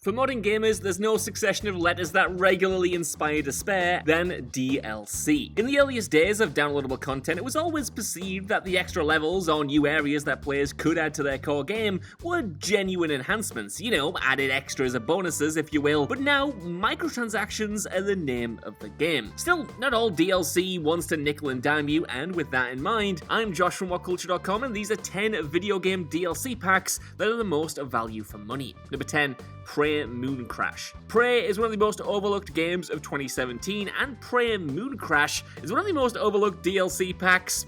For modern gamers, there's no succession of letters that regularly inspire despair than DLC. In the earliest days of downloadable content, it was always perceived that the extra levels or new areas that players could add to their core game were genuine enhancements, added extras or bonuses if you will, but now microtransactions are the name of the game. Still, not all DLC wants to nickel and dime you, and with that in mind, I'm Josh from WhatCulture.com, and these are 10 video game DLC packs that are the most value for money. Number 10. Prey Moon Crash. Prey is one of the most overlooked games of 2017, and Prey Moon Crash is one of the most overlooked DLC packs,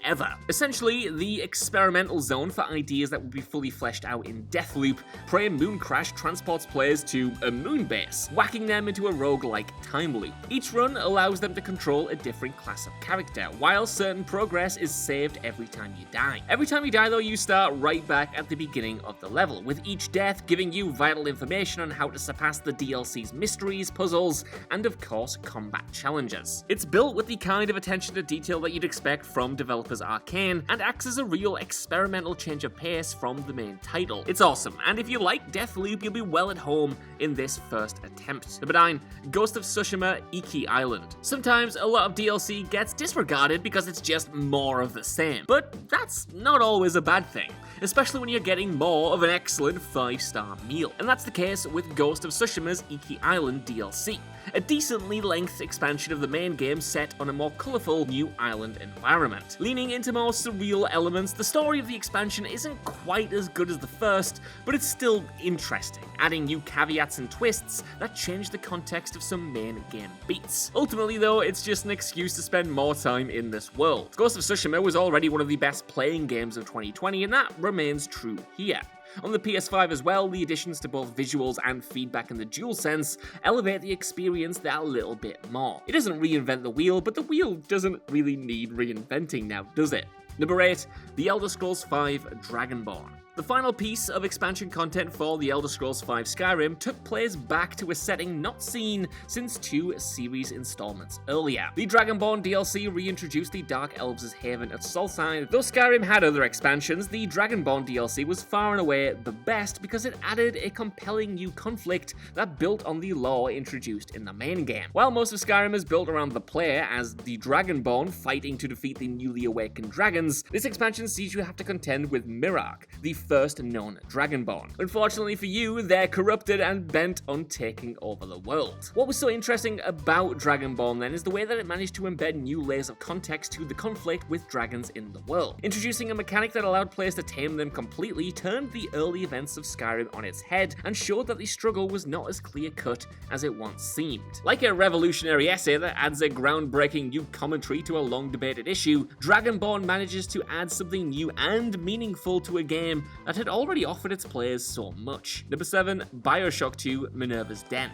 ever. Essentially, the experimental zone for ideas that would be fully fleshed out in Deathloop, Prey Moon Crash transports players to a moon base, whacking them into a roguelike time loop. Each run allows them to control a different class of character, while certain progress is saved every time you die. Every time you die though, you start right back at the beginning of the level, with each death giving you vital information on how to surpass the DLC's mysteries, puzzles, and of course, combat challenges. It's built with the kind of attention to detail that you'd expect from developers Arcane, and acts as a real experimental change of pace from the main title. It's awesome, and if you like Deathloop, you'll be well at home in this first attempt. Number 9. Ghost of Tsushima Iki Island. Sometimes a lot of DLC gets disregarded because it's just more of the same, but that's not always a bad thing, especially when you're getting more of an excellent 5-star meal. And that's the case with Ghost of Tsushima's Iki Island DLC, a decently length expansion of the main game set on a more colourful new island environment. Leaning into more surreal elements, the story of the expansion isn't quite as good as the first, but it's still interesting, adding new caveats and twists that change the context of some main game beats. Ultimately though, it's just an excuse to spend more time in this world. Ghost of Tsushima was already one of the best playing games of 2020, and that remains true here. On the PS5 as well, the additions to both visuals and feedback in the DualSense elevate the experience that little bit more. It doesn't reinvent the wheel, but the wheel doesn't really need reinventing now, does it? Number 8. The Elder Scrolls V Dragonborn. The final piece of expansion content for The Elder Scrolls V Skyrim took players back to a setting not seen since 2 series installments earlier. The Dragonborn DLC reintroduced the Dark Elves' haven at Solstheim. Though Skyrim had other expansions, the Dragonborn DLC was far and away the best because it added a compelling new conflict that built on the lore introduced in the main game. While most of Skyrim is built around the player as the Dragonborn fighting to defeat the newly awakened dragons, this expansion sees you have to contend with Mirark, the first known Dragonborn. Unfortunately for you, they're corrupted and bent on taking over the world. What was so interesting about Dragonborn then is the way that it managed to embed new layers of context to the conflict with dragons in the world. Introducing a mechanic that allowed players to tame them completely turned the early events of Skyrim on its head and showed that the struggle was not as clear-cut as it once seemed. Like a revolutionary essay that adds a groundbreaking new commentary to a long-debated issue, Dragonborn manages to add something new and meaningful to a game that had already offered its players so much. Number 7. BIOSHOCK 2 Minerva's Den.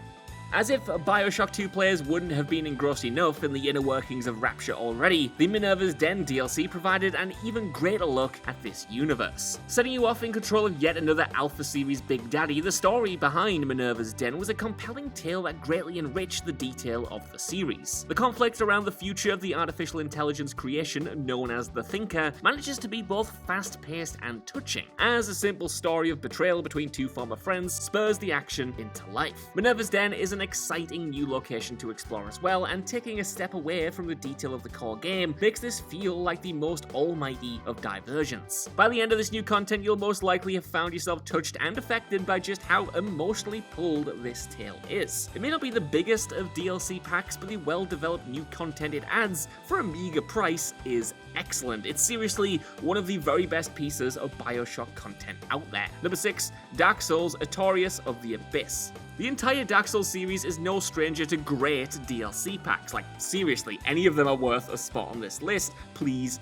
As if BioShock 2 players wouldn't have been engrossed enough in the inner workings of Rapture already, the Minerva's Den DLC provided an even greater look at this universe. Setting you off in control of yet another Alpha Series Big Daddy, the story behind Minerva's Den was a compelling tale that greatly enriched the detail of the series. The conflict around the future of the artificial intelligence creation known as the Thinker manages to be both fast-paced and touching, as a simple story of betrayal between 2 former friends spurs the action into life. Minerva's Den is an exciting new location to explore as well, and taking a step away from the detail of the core game makes this feel like the most almighty of diversions. By the end of this new content, you'll most likely have found yourself touched and affected by just how emotionally pulled this tale is. It may not be the biggest of DLC packs, but the well-developed new content it adds for a meager price is excellent. It's seriously one of the very best pieces of BioShock content out there. Number 6. Dark Souls Artorias of the Abyss. The entire Dark Souls series is no stranger to great DLC packs. Like, seriously, any of them are worth a spot on this list. Please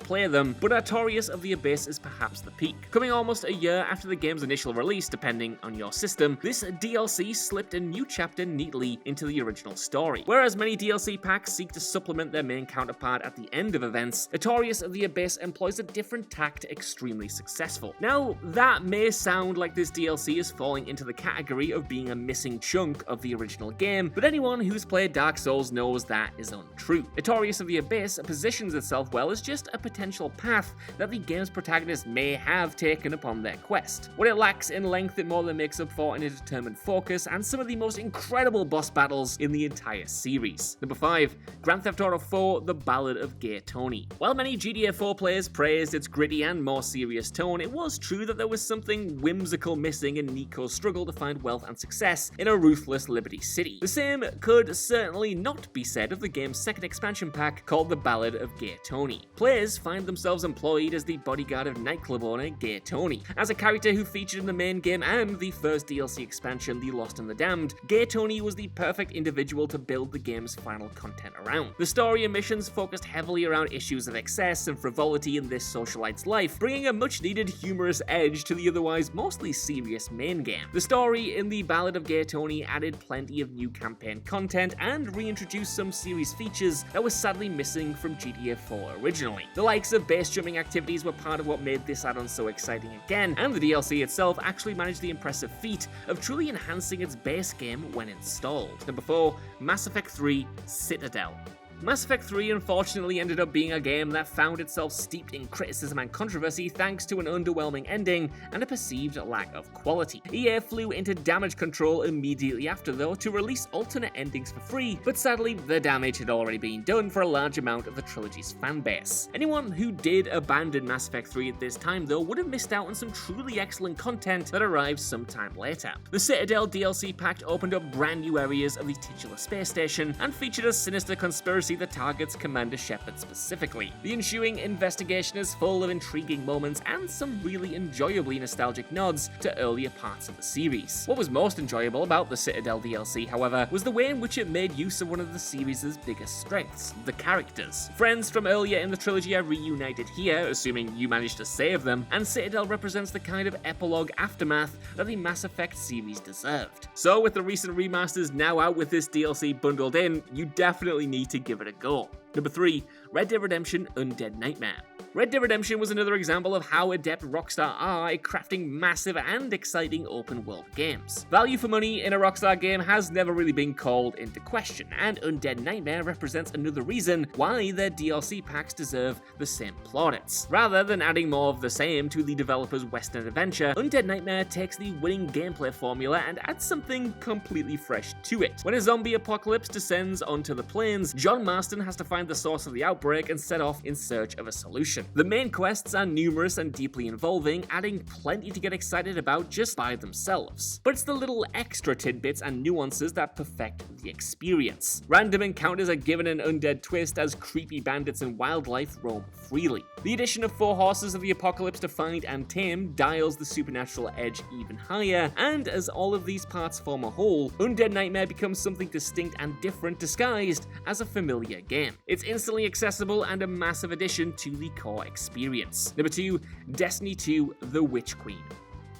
play them. But Artorias of the Abyss is perhaps the peak. Coming almost a year after the game's initial release, depending on your system, this DLC slipped a new chapter neatly into the original story. Whereas many DLC packs seek to supplement their main counterpart at the end of events, Artorias of the Abyss employs a different tact extremely successful. Now, that may sound like this DLC is falling into the category of being a missing chunk of the original game, but anyone who's played Dark Souls knows that is untrue. ARTORIAS of the Abyss positions itself well as just a potential path that the game's protagonist may have taken upon their quest. What it lacks in length, it more than makes up for in a determined focus and some of the most incredible boss battles in the entire series. Number 5, Grand Theft Auto 4: The Ballad of Gay Tony. While many GTA 4 players praised its gritty and more serious tone, it was true that there was something whimsical missing in Nico's struggle to find wealth and success in a ruthless Liberty City. The same could certainly not be said of the game's second expansion pack called The Ballad of Gay Tony. Players find themselves employed as the bodyguard of nightclub owner Gay Tony. As a character who featured in the main game and the first DLC expansion, The Lost and the Damned, Gay Tony was the perfect individual to build the game's final content around. The story and missions focused heavily around issues of excess and frivolity in this socialite's life, bringing a much-needed humorous edge to the otherwise mostly serious main game. The story in The Ballad of Gay Tony added plenty of new campaign content and reintroduced some series features that were sadly missing from GTA 4 originally. The likes of base jumping activities were part of what made this add-on so exciting again, and the DLC itself actually managed the impressive feat of truly enhancing its base game when installed. Number 4, Mass Effect 3: Citadel. Mass Effect 3 unfortunately ended up being a game that found itself steeped in criticism and controversy thanks to an underwhelming ending and a perceived lack of quality. EA flew into damage control immediately after though to release alternate endings for free, but sadly the damage had already been done for a large amount of the trilogy's fanbase. Anyone who did abandon Mass Effect 3 at this time though would have missed out on some truly excellent content that arrived sometime later. The Citadel DLC pack opened up brand new areas of the titular space station and featured a sinister conspiracy that targets Commander Shepard specifically. The ensuing investigation is full of intriguing moments and some really enjoyably nostalgic nods to earlier parts of the series. What was most enjoyable about the Citadel DLC, however, was the way in which it made use of one of the series' biggest strengths, the characters. Friends from earlier in the trilogy are reunited here, assuming you managed to save them, and Citadel represents the kind of epilogue aftermath that the Mass Effect series deserved. So with the recent remasters now out with this DLC bundled in, you definitely need to give it a go. Number 3, Red Dead Redemption: Undead Nightmare. Red Dead Redemption was another example of how adept Rockstar are at crafting massive and exciting open-world games. Value for money in a Rockstar game has never really been called into question, and Undead Nightmare represents another reason why their DLC packs deserve the same plaudits. Rather than adding more of the same to the developer's Western adventure, Undead Nightmare takes the winning gameplay formula and adds something completely fresh to it. When a zombie apocalypse descends onto the plains, John Marston has to find the source of the outbreak and set off in search of a solution. The main quests are numerous and deeply involving, adding plenty to get excited about just by themselves. But it's the little extra tidbits and nuances that perfect the experience. Random encounters are given an undead twist as creepy bandits and wildlife roam freely. The addition of 4 horses of the apocalypse to find and tame dials the supernatural edge even higher, and as all of these parts form a whole, Undead Nightmare becomes something distinct and different disguised as a familiar game. It's instantly accessible and a massive addition to the core experience. Number 2, Destiny 2: The Witch Queen.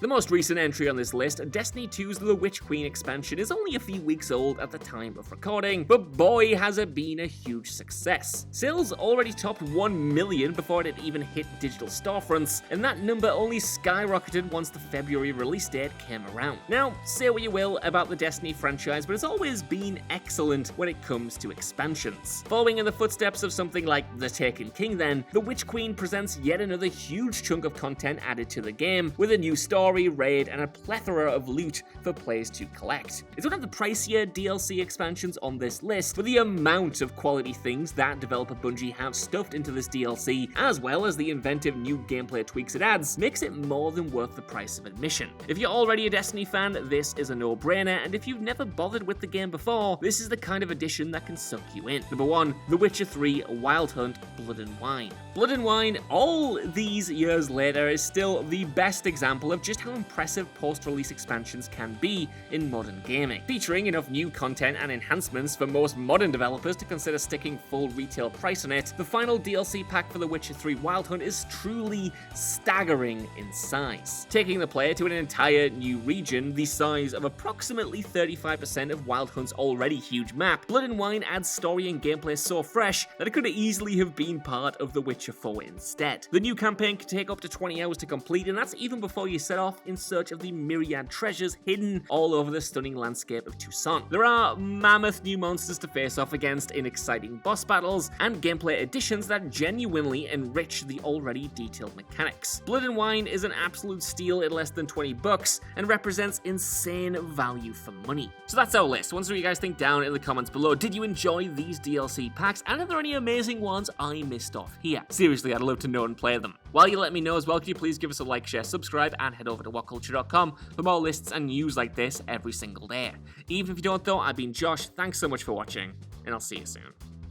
The most recent entry on this list, Destiny 2's The Witch Queen expansion, is only a few weeks old at the time of recording, but boy has it been a huge success. Sales already topped 1 million before it had even hit digital storefronts, and that number only skyrocketed once the February release date came around. Now, say what you will about the Destiny franchise, but it's always been excellent when it comes to expansions. Following in the footsteps of something like The Taken King then, The Witch Queen presents yet another huge chunk of content added to the game, with a new story, raid, and a plethora of loot for players to collect. It's one of the pricier DLC expansions on this list, but the amount of quality things that developer Bungie have stuffed into this DLC, as well as the inventive new gameplay tweaks it adds, makes it more than worth the price of admission. If you're already a Destiny fan, this is a no-brainer, and if you've never bothered with the game before, this is the kind of addition that can suck you in. Number 1, The Witcher 3: Wild Hunt: Blood and Wine. Blood and Wine, all these years later, is still the best example of just how impressive post-release expansions can be in modern gaming. Featuring enough new content and enhancements for most modern developers to consider sticking full retail price on it, the final DLC pack for The Witcher 3: Wild Hunt is truly staggering in size. Taking the player to an entire new region, the size of approximately 35% of Wild Hunt's already huge map, Blood and Wine adds story and gameplay so fresh that it could easily have been part of The Witcher WhatCulture for instead. The new campaign can take up to 20 hours to complete, and that's even before you set off in search of the myriad treasures hidden all over the stunning landscape of Tucson. There are mammoth new monsters to face off against in exciting boss battles, and gameplay additions that genuinely enrich the already detailed mechanics. Blood and Wine is an absolute steal at less than $20 and represents insane value for money. So that's our list. I want to know what you guys think down in the comments below. Did you enjoy these DLC packs, and are there any amazing ones I missed off here? Seriously, I'd love to know and play them. While you let me know as well, could you please give us a like, share, subscribe, and head over to WhatCulture.com for more lists and news like this every single day. Even if you don't though, I've been Josh, thanks so much for watching, and I'll see you soon.